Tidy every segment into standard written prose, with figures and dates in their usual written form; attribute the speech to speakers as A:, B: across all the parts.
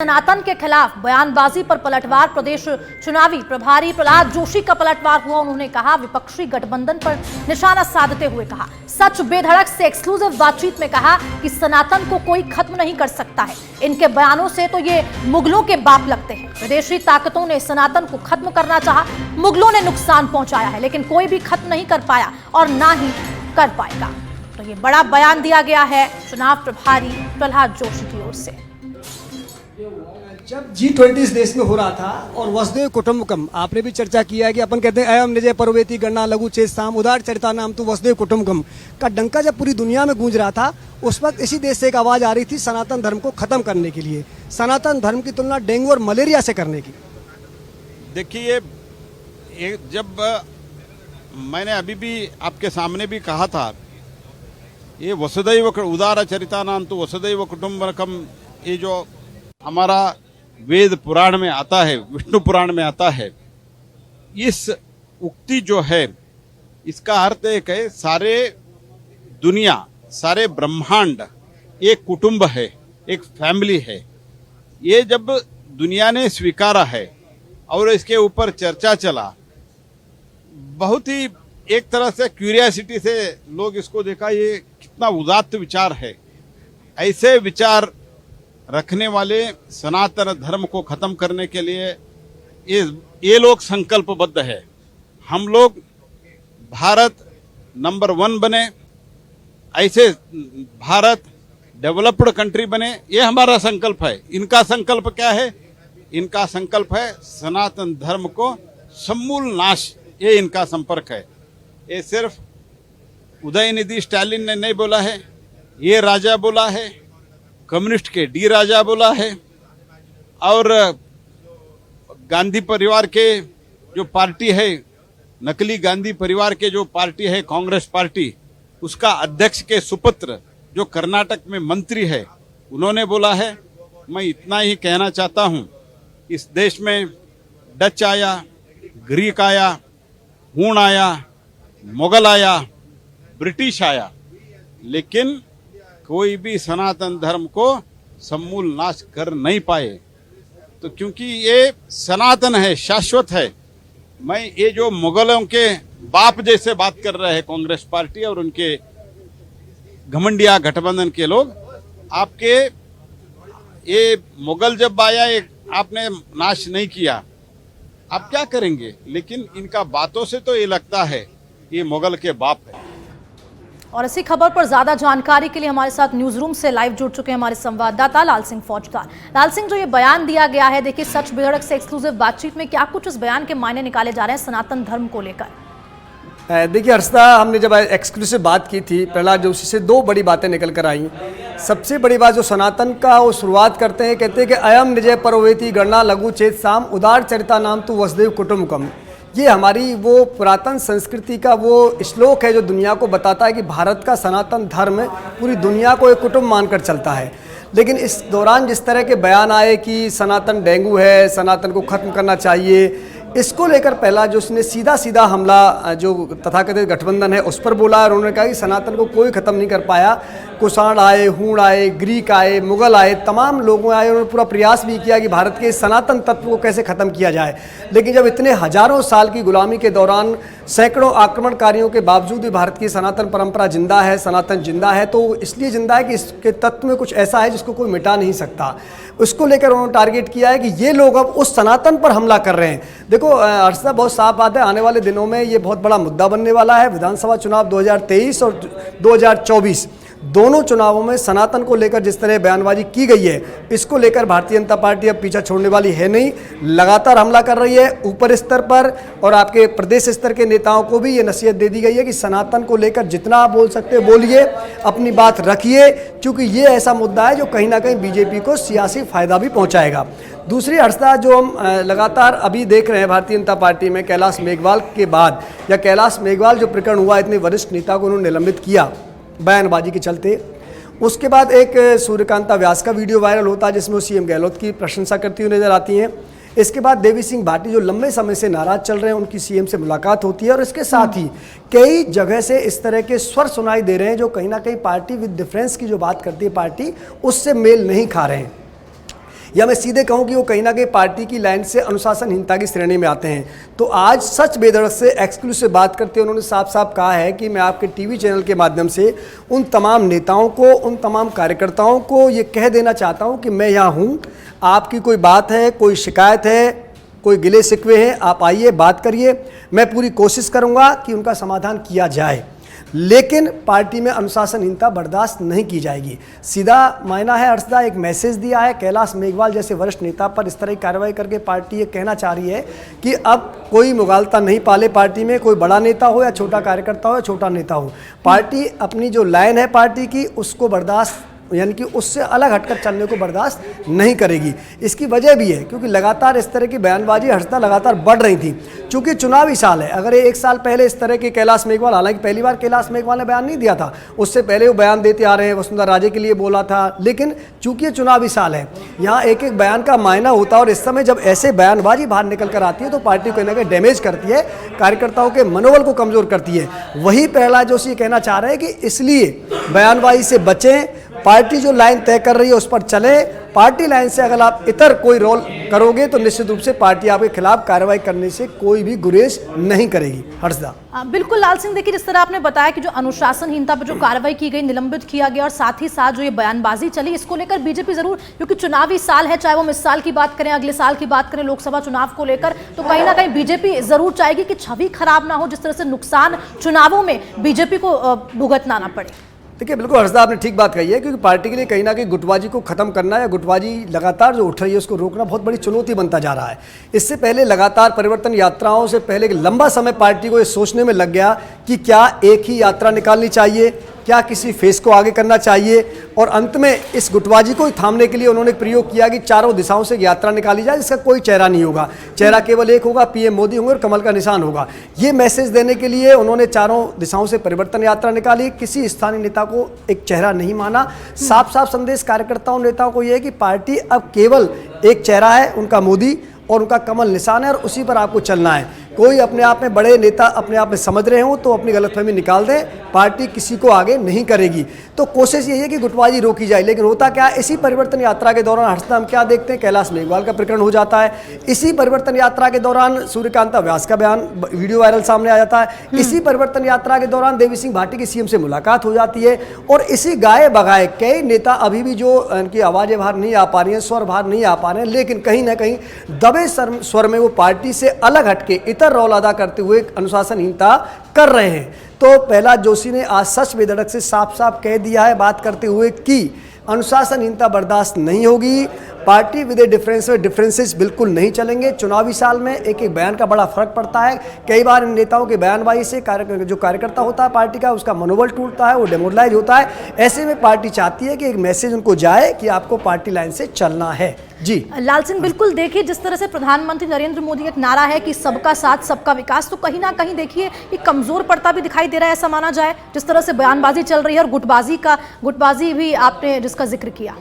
A: सनातन के खिलाफ बयानबाजी पर पलटवार। प्रदेश चुनावी प्रभारी प्रहलाद जोशी का पलटवार हुआ। उन्होंने कहा, विपक्षी गठबंधन पर निशाना साधते हुए कहा, सच बेधड़क से एक्सक्लूसिव बातचीत में कहा कि सनातन को कोई खत्म नहीं कर सकता है। इनके बयानों से तो ये मुगलों के बाप लगते हैं। विदेशी ताकतों ने सनातन को खत्म करना चाहा, मुगलों ने नुकसान पहुंचाया है, लेकिन कोई भी खत्म नहीं कर पाया और ना ही कर पाएगा। तो ये बड़ा बयान दिया गया है चुनाव प्रभारी प्रहलाद जोशी की ओर से।
B: जब G20 इस देश में हो रहा था और वसुधैव कुटुंबकम, आपने भी चर्चा किया है कि अपन कहते हैं अयम निजे पर्वेति गणना लघु चेत साम उदार चरिता नाम तो वसुधैव कुटुंबकम का डंका जब पूरी दुनिया में गूंज रहा था, उस वक्त इसी देश से एक आवाज आ रही थी सनातन धर्म को खत्म करने के लिए, सनातन धर्म की तुलना डेंगू और मलेरिया से करने की।
C: देखिए, जब मैंने अभी भी आपके सामने भी कहा था, ये वसुधैव उदार चरिता नाम तो वसुधैव कुटुंबकम, ये जो हमारा वेद पुराण में आता है, विष्णु पुराण में आता है, इस उक्ति जो है इसका अर्थ एक है, सारे दुनिया, सारे ब्रह्मांड एक कुटुंब है, एक फैमिली है। ये जब दुनिया ने स्वीकारा है और इसके ऊपर चर्चा चला, बहुत ही एक तरह से क्यूरियोसिटी से लोग इसको देखा, ये कितना उदात्त विचार है। ऐसे विचार रखने वाले सनातन धर्म को खत्म करने के लिए ये लोग संकल्पबद्ध है। हम लोग भारत नंबर 1 बने, ऐसे भारत डेवलप्ड कंट्री बने, ये हमारा संकल्प है। इनका संकल्प क्या है? इनका संकल्प है सनातन धर्म को समूल नाश, ये इनका संपर्क है। ये सिर्फ उदयनिधि स्टालिन ने नहीं बोला है, ये राजा बोला है, कम्युनिस्ट के डी राजा बोला है, और गांधी परिवार के जो पार्टी है, नकली गांधी परिवार के जो पार्टी है कांग्रेस पार्टी, उसका अध्यक्ष के सुपुत्र जो कर्नाटक में मंत्री है, उन्होंने बोला है। मैं इतना ही कहना चाहता हूं, इस देश में डच आया, ग्रीक आया, हूण आया, मुगल आया, ब्रिटिश आया, लेकिन कोई भी सनातन धर्म को समूल नाश कर नहीं पाए। तो क्योंकि ये सनातन है, शाश्वत है। मैं ये जो मुगलों के बाप जैसे बात कर रहे हैं कांग्रेस पार्टी और उनके घमंडिया गठबंधन के लोग, आपके ये मुगल जब आया, एक आपने नाश नहीं किया, आप क्या करेंगे? लेकिन इनका बातों से तो ये लगता है ये मुगल के बाप है।
A: और इसी खबर पर ज्यादा जानकारी के लिए हमारे साथ न्यूज रूम से लाइव जुड़ चुके हैं हमारे संवाददाता लाल सिंह फौजदार। लाल सिंह, जो ये बयान दिया गया है, देखिए सच बेधड़क से एक्सक्लूसिव बातचीत में क्या कुछ इस बयान के मायने निकाले जा रहे हैं सनातन धर्म को लेकर?
B: देखिए हर्षदा, हमने जब एक्सक्लूसिव बात की थी प्रहलाद जोशी से, 2 बड़ी बातें निकल कर आई। सबसे बड़ी बात जो सनातन का वो शुरुआत करते हैं, कहते हैं कि अयम निजय पर्वेति गणना लघु चेत साम उदार चरिता नाम तो वसुधैव कुटुंबकम। ये हमारी वो पुरातन संस्कृति का वो श्लोक है जो दुनिया को बताता है कि भारत का सनातन धर्म पूरी दुनिया को एक कुटुंब मानकर चलता है। लेकिन इस दौरान जिस तरह के बयान आए कि सनातन डेंगू है, सनातन को खत्म करना चाहिए, इसको लेकर पहला जो उसने सीधा हमला जो तथाकथित गठबंधन है उस पर बोला, और उन्होंने कहा कि सनातन को कोई ख़त्म नहीं कर पाया। कुषाण आए, हूण आए, ग्रीक आए, मुगल आए, तमाम लोगों आए, उन्होंने पूरा प्रयास भी किया कि भारत के सनातन तत्व को कैसे ख़त्म किया जाए। लेकिन जब इतने हजारों साल की गुलामी के दौरान सैकड़ों आक्रमणकारियों के बावजूद भी भारत की सनातन परंपरा जिंदा है, सनातन जिंदा है, तो इसलिए जिंदा है कि इसके तत्व में कुछ ऐसा है जिसको कोई मिटा नहीं सकता। उसको लेकर उन्होंने टारगेट किया है कि ये लोग अब उस सनातन पर हमला कर रहे हैं। देखो हर्षदा, बहुत साफ बात है, आने वाले दिनों में ये बहुत बड़ा मुद्दा बनने वाला है। विधानसभा चुनाव 2023 और 2024 दोनों चुनावों में सनातन को लेकर जिस तरह बयानबाजी की गई है, इसको लेकर भारतीय जनता पार्टी अब पीछा छोड़ने वाली है नहीं, लगातार हमला कर रही है ऊपर स्तर पर, और आपके प्रदेश स्तर के नेताओं को भी ये नसीहत दे दी गई है कि सनातन को लेकर जितना आप बोल सकते हैं बोलिए, अपनी बात रखिए, क्योंकि ये ऐसा मुद्दा है जो कहीं ना कहीं बीजेपी को सियासी फायदा भी पहुंचाएगा। दूसरी हर्षदा, जो हम लगातार अभी देख रहे हैं भारतीय जनता पार्टी में, कैलाश मेघवाल के बाद, या कैलाश मेघवाल जो प्रकरण हुआ, इतने वरिष्ठ नेता को उन्होंने निलंबित किया बयानबाजी के चलते, उसके बाद एक सूर्यकांता व्यास का वीडियो वायरल होता है जिसमें वो सीएम गहलोत की प्रशंसा करती हुई नजर आती हैं। इसके बाद देवी सिंह भाटी जो लंबे समय से नाराज चल रहे हैं, उनकी सीएम से मुलाकात होती है, और इसके साथ ही कई जगह से इस तरह के स्वर सुनाई दे रहे हैं जो कहीं ना कहीं पार्टी विद डिफरेंस की जो बात करती है पार्टी, उससे मेल नहीं खा रहे हैं। या मैं सीधे कहूं कि वो कहीं ना कहीं पार्टी की लाइन से अनुशासनहीनता की श्रेणी में आते हैं। तो आज सच बेधड़क से एक्सक्लूसिव बात करते हुए उन्होंने साफ साफ कहा है कि मैं आपके टीवी चैनल के माध्यम से उन तमाम नेताओं को, उन तमाम कार्यकर्ताओं को ये कह देना चाहता हूँ कि मैं यहाँ हूँ, आपकी कोई बात है, कोई शिकायत है, कोई गिले शिकवे हैं, आप आइए बात करिए, मैं पूरी कोशिश करूँगा कि उनका समाधान किया जाए, लेकिन पार्टी में अनुशासनहीनता बर्दाश्त नहीं की जाएगी। सीधा मायना है हर्षदा, एक मैसेज दिया है कैलाश मेघवाल जैसे वरिष्ठ नेता पर इस तरह की कार्रवाई करके पार्टी ये कहना चाह रही है कि अब कोई मुगालता नहीं पाले पार्टी में, कोई बड़ा नेता हो या छोटा कार्यकर्ता हो या छोटा नेता हो, पार्टी अपनी जो लाइन है पार्टी की उसको बर्दाश्त यानी कि उससे अलग हटकर चलने को बर्दाश्त नहीं करेगी। इसकी वजह भी है क्योंकि लगातार इस तरह की बयानबाजी हर्षदा लगातार बढ़ रही थी, चूंकि चुनावी साल है। अगर एक साल पहले इस तरह के कैलाश मेघवाल, हालांकि पहली बार कैलाश मेघवाल ने बयान नहीं दिया था, उससे पहले वो बयान देते आ रहे हैं, वसुंधरा राजे के लिए बोला था, लेकिन चूंकि ये चुनावी साल है, यहाँ एक एक बयान का मायना होता है और इस समय जब ऐसे बयानबाजी बाहर निकल कर आती है तो पार्टी को कहीं ना कहीं डैमेज करती है, कार्यकर्ताओं के मनोबल को कमजोर करती है। वही प्रहलाद जोशी कहना चाह रहे हैं कि इसलिए बयानबाजी से बचें, पार्टी जो लाइन तय कर रही है उस पर चले, पार्टी लाइन से अगर आप इतर कोई रोल करोगे तो निश्चित रूप से पार्टी आपके खिलाफ कार्रवाई करने से कोई भी गुरेज नहीं करेगी। हर्षदा
A: बिल्कुल लाल सिंह, देखिए जिस तरह आपने बताया कि जो अनुशासनहीनता पर जो कार्रवाई की गई, निलंबित किया गया और साथ ही साथ जो ये बयानबाजी चली, इसको लेकर बीजेपी जरूर, क्योंकि चुनावी साल है, चाहे वो हम इस साल की बात करें, अगले साल की बात करें, लोकसभा चुनाव को लेकर, तो कहीं ना कहीं बीजेपी जरूर चाहेगी कि छवि खराब ना हो, जिस तरह से नुकसान चुनावों में बीजेपी को भुगतना ना पड़े।
B: देखिए बिल्कुल हर्षदा, आपने ठीक बात कही है, क्योंकि पार्टी के लिए कहीं ना कहीं गुटबाजी को खत्म करना या गुटबाजी लगातार जो उठ रही है उसको रोकना बहुत बड़ी चुनौती बनता जा रहा है। इससे पहले लगातार परिवर्तन यात्राओं से पहले एक लंबा समय पार्टी को ये सोचने में लग गया कि क्या एक ही यात्रा निकालनी चाहिए, क्या किसी फेस को आगे करना चाहिए, और अंत में इस गुटबाजी को थामने के लिए उन्होंने प्रयोग किया कि चारों दिशाओं से यात्रा निकाली जाए जिसका कोई चेहरा नहीं होगा, चेहरा केवल एक होगा, पीएम मोदी होंगे और कमल का निशान होगा। ये मैसेज देने के लिए उन्होंने चारों दिशाओं से परिवर्तन यात्रा निकाली, किसी स्थानीय नेता को एक चेहरा नहीं माना। साफ साफ संदेश कार्यकर्ताओं नेताओं को यह है कि पार्टी अब केवल एक चेहरा है, उनका मोदी और उनका कमल निशान है और उसी पर आपको चलना है। कोई अपने आप में बड़े नेता अपने आप में समझ रहे हो तो अपनी गलतफहमी निकाल दें, पार्टी किसी को आगे नहीं करेगी। तो कोशिश यही है कि गुटबाजी रोकी जाए, लेकिन होता क्या है, इसी परिवर्तन यात्रा के दौरान हर्षदा हम क्या देखते हैं, कैलाश मेघवाल का प्रकरण हो जाता है, इसी परिवर्तन यात्रा के दौरान सूर्यकांता व्यास का बयान वीडियो वायरल सामने आ जाता है, इसी परिवर्तन यात्रा के दौरान देवी सिंह भाटी की सीएम से मुलाकात हो जाती है, और इसी गाये बगाए कई नेता अभी भी जो उनकी आवाज़ें बाहर नहीं आ पा रही हैं, स्वर बाहर नहीं आ पा रहे हैं, लेकिन कहीं ना कहीं दबे स्वर में वो पार्टी से अलग हटके इतर रोल अदा करते हुए अनुशासनहीनता कर रहे हैं। तो प्रहलाद जोशी ने आज सच बेधड़क से साफ साफ कह दिया है बात करते हुए कि अनुशासनहीनता बर्दाश्त नहीं होगी, पार्टी विद ए डिफरेंस में डिफरेंसेस बिल्कुल नहीं चलेंगे। चुनावी साल में एक एक बयान का बड़ा फर्क पड़ता है, कई बार इन नेताओं के बयानबाजी से जो कार्यकर्ता होता है पार्टी का उसका मनोबल टूटता है, वो डेमोरलाइज होता है। ऐसे में पार्टी चाहती है कि एक मैसेज उनको जाए कि आपको पार्टी लाइन से चलना है। जी
A: लाल सिंह, बिल्कुल देखिए जिस तरह से प्रधानमंत्री नरेंद्र मोदी का एक नारा है कि सबका साथ सबका विकास, तो कहीं ना कहीं देखिए ये कमजोर पड़ता भी दिखाई दे रहा है, ऐसा माना जाए जिस तरह से बयानबाजी चल रही है और गुटबाजी भी आपने जिसका जिक्र किया।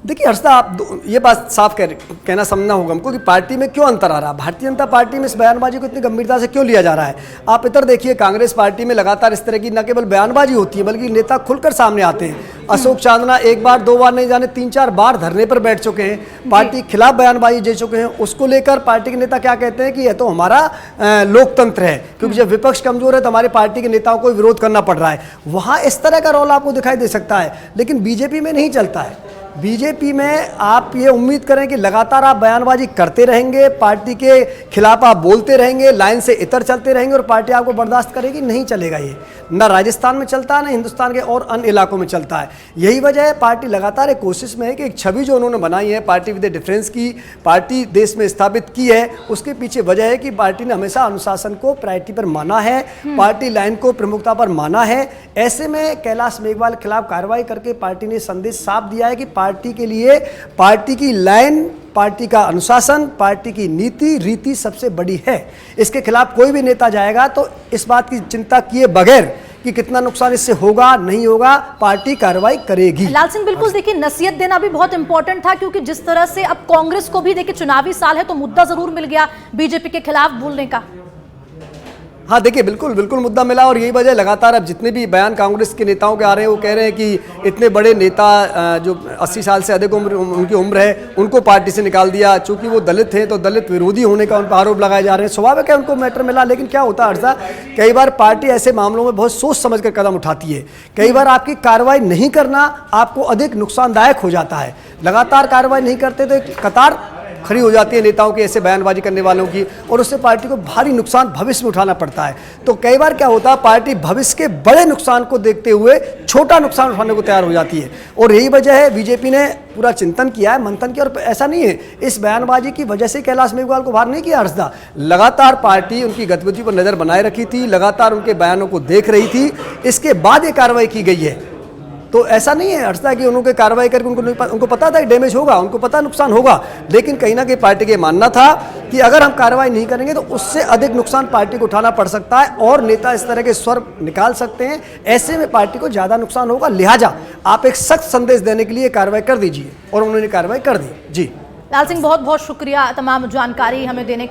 B: देखिए हर्षदा, आप ये बात साफ कहना समझना होगा हमको कि पार्टी में क्यों अंतर आ रहा है, भारतीय जनता पार्टी में इस बयानबाजी को इतनी गंभीरता से क्यों लिया जा रहा है। आप इधर देखिए कांग्रेस पार्टी में लगातार इस तरह की न केवल बयानबाजी होती है बल्कि नेता खुलकर सामने आते हैं। अशोक चांदना एक बार दो बार नहीं जाने 3-4 बार धरने पर बैठ चुके हैं, पार्टी खिलाफ बयानबाजी दे चुके हैं। उसको लेकर पार्टी के नेता क्या कहते हैं कि यह तो हमारा लोकतंत्र है, क्योंकि जब विपक्ष कमजोर है तो हमारे पार्टी के नेताओं को विरोध करना पड़ रहा है। वहाँ इस तरह का रोल आपको दिखाई दे सकता है, लेकिन बीजेपी में नहीं चलता है। बीजेपी में आप ये उम्मीद करें कि लगातार आप बयानबाजी करते रहेंगे, पार्टी के खिलाफ आप बोलते रहेंगे, लाइन से इतर चलते रहेंगे और पार्टी आपको बर्दाश्त करेगी, नहीं चलेगा। ये ना राजस्थान में चलता है, ना हिंदुस्तान के और अन्य इलाकों में चलता है। यही वजह है पार्टी लगातार एक कोशिश में है कि एक छवि जो उन्होंने बनाई है पार्टी विद डिफरेंस की, पार्टी देश में स्थापित की है, उसके पीछे वजह है कि पार्टी ने हमेशा अनुशासन को प्रायोरिटी पर माना है, पार्टी लाइन को प्रमुखता पर माना है। ऐसे में कैलाश मेघवाल के खिलाफ कार्रवाई करके पार्टी ने संदेश साफ दिया है कि पार्टी के लिए पार्टी की लाइन, पार्टी का अनुशासन, पार्टी की नीति रीति सबसे बड़ी है। इसके खिलाफ कोई भी नेता जाएगा तो इस बात की चिंता किए बगैर कि कितना नुकसान इससे होगा नहीं होगा, पार्टी कार्रवाई करेगी।
A: लाल सिंह, बिल्कुल देखिए नसीहत देना भी बहुत इंपॉर्टेंट था, क्योंकि जिस तरह से अब कांग्रेस को भी देखिए चुनावी साल है तो मुद्दा जरूर मिल गया बीजेपी के खिलाफ बोलने का।
B: हाँ देखिए, बिल्कुल बिल्कुल मुद्दा मिला और यही वजह लगातार अब जितने भी बयान कांग्रेस के नेताओं के आ रहे हैं वो कह रहे हैं कि इतने बड़े नेता जो 80 साल से अधिक उनकी उम्र है उनको पार्टी से निकाल दिया, चूंकि वो दलित हैं तो दलित विरोधी होने का उन पर आरोप लगाए जा रहे हैं। स्वाभाविक है उनको मैटर मिला, लेकिन क्या होता है हर्षा, कई बार पार्टी ऐसे मामलों में बहुत सोच समझ कर कदम उठाती है। कई बार आपकी कार्रवाई नहीं करना आपको अधिक नुकसानदायक हो जाता है। लगातार कार्रवाई नहीं करते तो एक कतार खड़ी हो जाती है नेताओं की, ऐसे बयानबाजी करने वालों की, और उससे पार्टी को भारी नुकसान भविष्य में उठाना पड़ता है। तो कई बार क्या होता है, पार्टी भविष्य के बड़े नुकसान को देखते हुए छोटा नुकसान उठाने को तैयार हो जाती है। और यही वजह है बीजेपी ने पूरा चिंतन किया है, मंथन किया। और ऐसा नहीं है इस बयानबाजी की वजह से कैलाश मेघवाल को बाहर नहीं किया हर्षदा, लगातार पार्टी उनकी गतिविधि पर नजर बनाए रखी थी, लगातार उनके बयानों को देख रही थी, इसके बाद ये कार्रवाई की गई है। तो ऐसा नहीं है हर्षदा कि उन्होंने कार्रवाई करके उनको पता था डैमेज होगा, उनको पता नुकसान होगा, लेकिन कहीं ना कहीं पार्टी के मानना था कि अगर हम कार्रवाई नहीं करेंगे तो उससे अधिक नुकसान पार्टी को उठाना पड़ सकता है और नेता इस तरह के स्वर निकाल सकते हैं। ऐसे में पार्टी को ज़्यादा नुकसान होगा, लिहाजा आप एक सख्त संदेश देने के लिए कार्रवाई कर दीजिए, और उन्होंने कार्रवाई कर दी। जी
A: लाल सिंह, बहुत बहुत शुक्रिया तमाम जानकारी हमें देने के